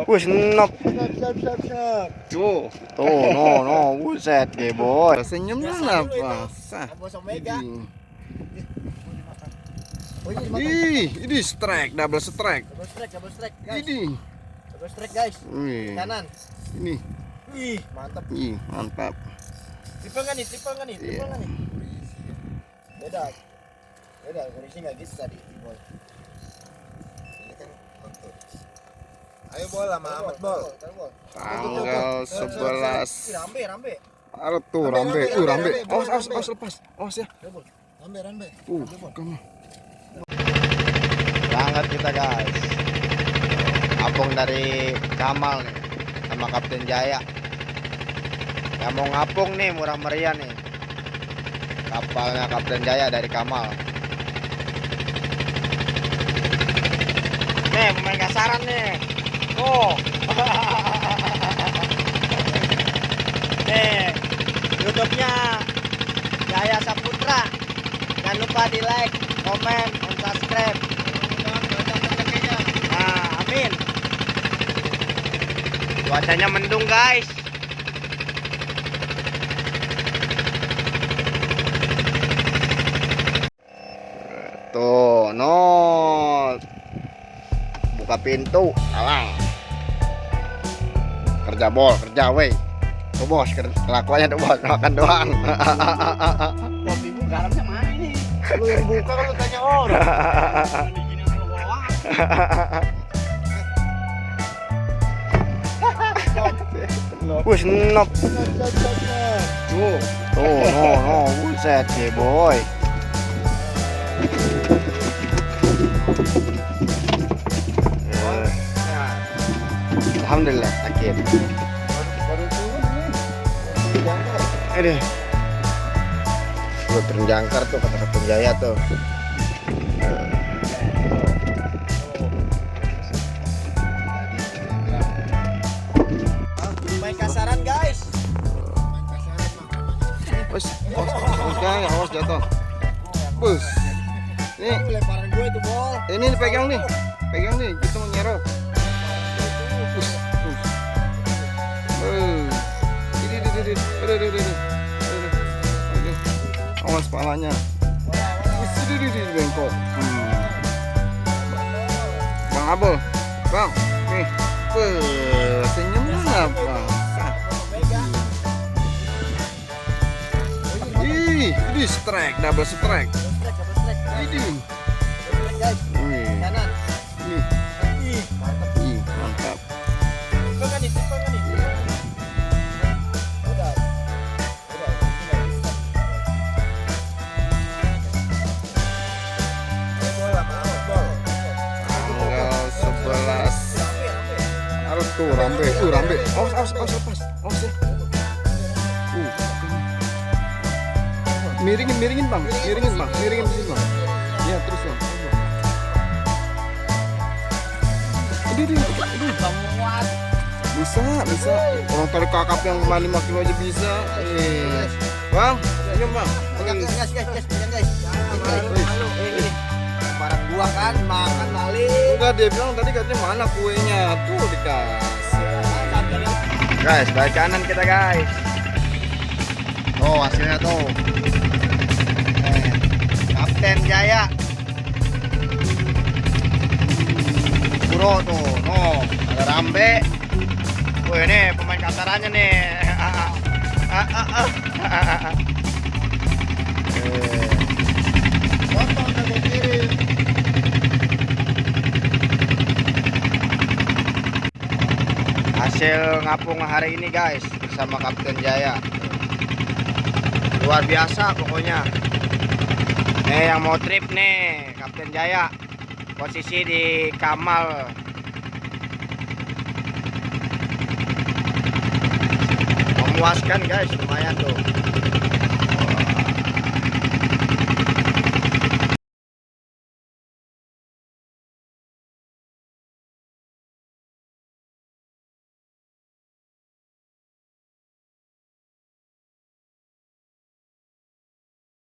Wih, senep. Siap. Tuh, no, buset, boy. Senyumnya apa? Semoga. Ini strike, double strike. Double strike, guys. Ini. Double strike, guys. Kanan. Ini. Wih, mantap. Mantap. Tipe nggak nih? Iya. Beda, kondisi nggak gitu tadi, boy. Ini kan kontur. Ayo bol sama Ahmad bol. Tanggal 11. Rambe. Ada tuh rambe. Awas lepas. Awas ya. Rambe. Kamu. Berangkat kita, guys. Apung dari Kamal nih sama Kapten Jaya. Yang mau ngapung nih murah meriah nih. Kapalnya Kapten Jaya dari Kamal. Nih pemain kasaran nih. Oh. Nih YouTube-nya Jaya Saputra. Jangan lupa di like, komen, dan subscribe. Nah, amin. Cuacanya mendung, guys. Tuh, buka pintu, alang. Kerja weh. Tuh bos, kelakuannya tuh bos, makan doang. Kopi bu garamnya mana ini? Lu yang buka kan lu tanya orang. Wih, senep. Tuh, buset, boy. Alhamdulillah, sakit. Ini gue terjangkar tuh kata Kapten Jaya tuh. Main kasaran, guys. Awas jatuh. Bus. Nih, Lemparan gue itu bol. ini dipegang nih. Pegang nih, kita mau nyerok. Awas palanya. Bengkok. Bang Abel, bang, nih, senyumnya apa? Ini strike, double strike. Ini. Guys. Kanan. Mantap. Tipe nggak nih? Udah. Tanggal 11. Harus tuh rambe. Awas lepas. Awas ya. Miringin bang. Miringin di sini bang. Ya terus bang. Ini. Bisa. Orang tarik kakap yang 5 kilo aja bisa. Bang, senyum bang. Pegang guys. Ini. Barang gua kan makan maling. Enggak, dia bilang tadi katanya mana kuenya. Tuh dikasih. Guys, balik kanan kita guys. Tuh hasilnya tuh. Kapten Jaya. Kuro tuh, ada rambe. Wih, ini pemain kasarannya nih. Hasil ngapung hari ini guys bersama Kapten Jaya. Luar biasa pokoknya. Nih yang mau trip nih Kapten Jaya. Posisi di Kamal. Memuaskan guys, lumayan tuh.